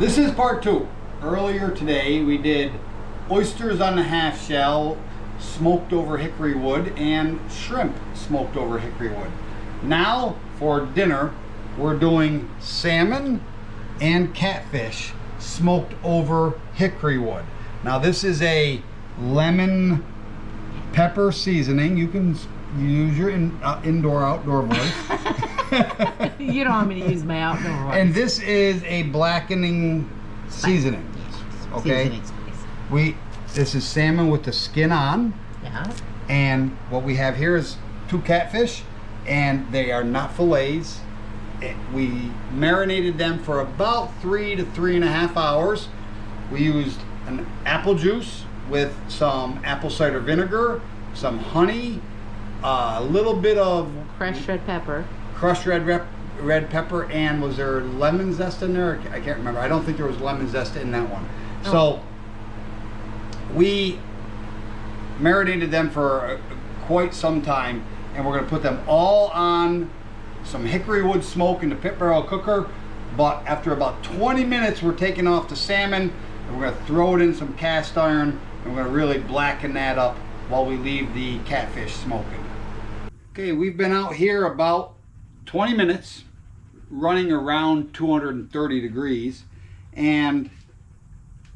This is part 2. Earlier today we did oysters on the half shell, smoked over hickory wood, and shrimp smoked over hickory wood. Now for dinner we're doing salmon and catfish smoked over hickory wood. Now this is a lemon pepper seasoning. You can use your indoor-outdoor voice. You don't want me to use my outdoor voice. And this is a blackening seasoning. Okay. Seasoning spice. This is salmon with the skin on. Yeah. And what we have here is 2 catfish, and they are not fillets. We marinated them for about 3 to 3.5 hours. We used an apple juice with some apple cider vinegar, some honey, a little bit of Crushed red pepper. Crushed red pepper, and was there lemon zest in there? I can't remember. I don't think there was lemon zest in that one. Oh. So we marinated them for quite some time, and we're going to put them all on some hickory wood smoke in the pit barrel cooker. But after about 20 minutes, we're taking off the salmon, and we're going to throw it in some cast iron, and we're going to really blacken that up while we leave the catfish smoking. Okay, we've been out here about 20 minutes, running around 230 degrees, and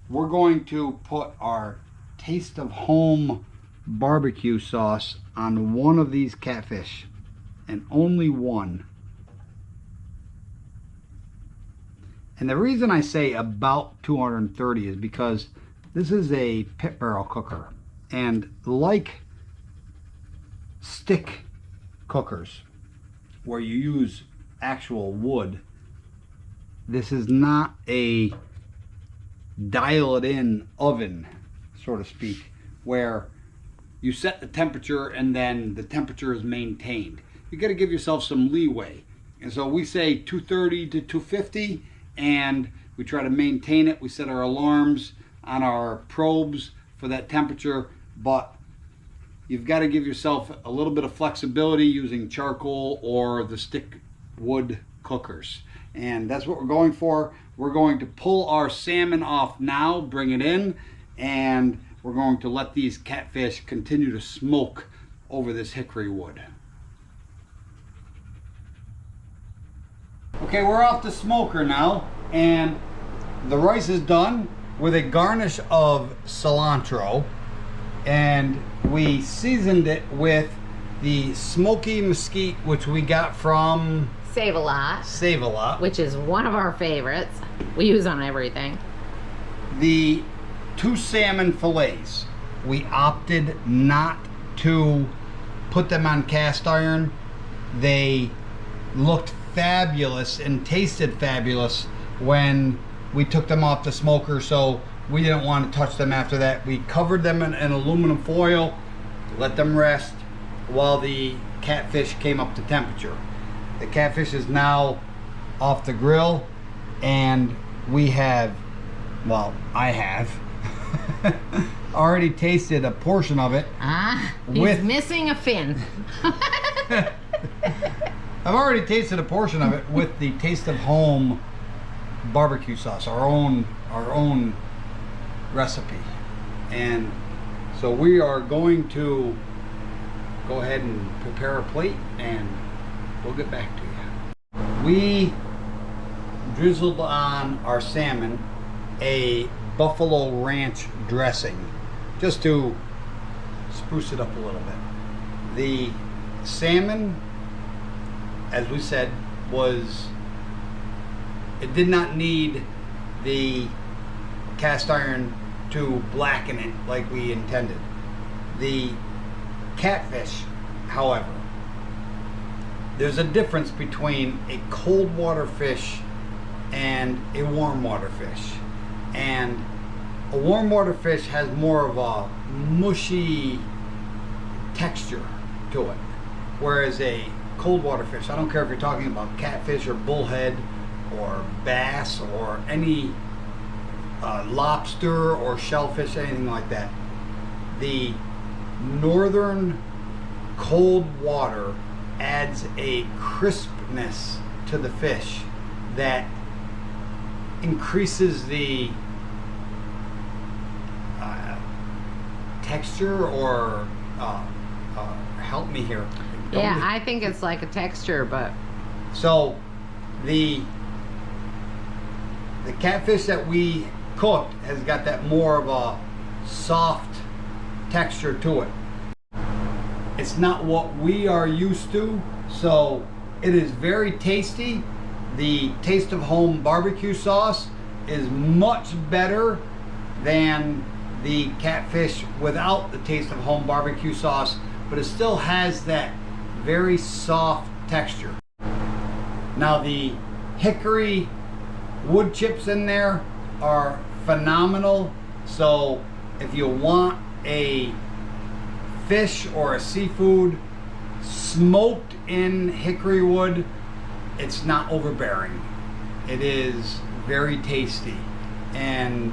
we're going to put our Taste of Home barbecue sauce on one of these catfish, and only one. And the reason I say about 230 is because this is a pit barrel cooker, and like stick cookers where you use actual wood, this is not a dial it in oven, so to speak, where you set the temperature and then the temperature is maintained. You got to give yourself some leeway, and so we say 230 to 250, and we try to maintain it. We set our alarms on our probes for that temperature, but you've got to give yourself a little bit of flexibility using charcoal or the stick wood cookers. And that's what we're going for. We're going to pull our salmon off now, bring it in, and we're going to let these catfish continue to smoke over this hickory wood. Okay, we're off the smoker now, and the rice is done with a garnish of cilantro, and we seasoned it with the smoky mesquite, which we got from Save-A-Lot, which is one of our favorites. We use on everything. The 2 salmon fillets, we opted not to put them on cast iron. They looked fabulous and tasted fabulous when we took them off the smoker, so we didn't want to touch them after that. We covered them in aluminum foil, let them rest while the catfish came up to temperature. The catfish is now off the grill, and we have, well, I have already tasted a portion of it. He's missing a fin. I've already tasted a portion of it with the Taste of Home barbecue sauce, our own recipe. And so we are going to go ahead and prepare a plate, and we'll get back to you. We drizzled on our salmon a buffalo ranch dressing just to spruce it up a little bit. The salmon, as we said, it did not need the cast iron to blacken it like we intended. The catfish, however, there's a difference between a cold water fish and a warm water fish. And a warm water fish has more of a mushy texture to it, whereas a cold water fish, I don't care if you're talking about catfish or bullhead or bass or any lobster or shellfish, anything like that, the northern cold water adds a crispness to the fish that increases the texture, or help me here. Yeah, I think it's like a texture, but so the catfish that we cooked has got that more of a soft texture to it. It's not what we are used to, so it is very tasty. The Taste of Home barbecue sauce is much better than the catfish without the Taste of Home barbecue sauce, but it still has that very soft texture. Now the hickory wood chips in there are phenomenal. So if you want a fish or a seafood smoked in hickory wood, it's not overbearing. It is very tasty, and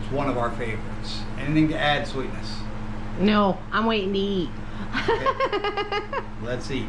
it's one of our favorites. Anything to add, Sweetness? no, I'm waiting to eat. Okay. Let's eat.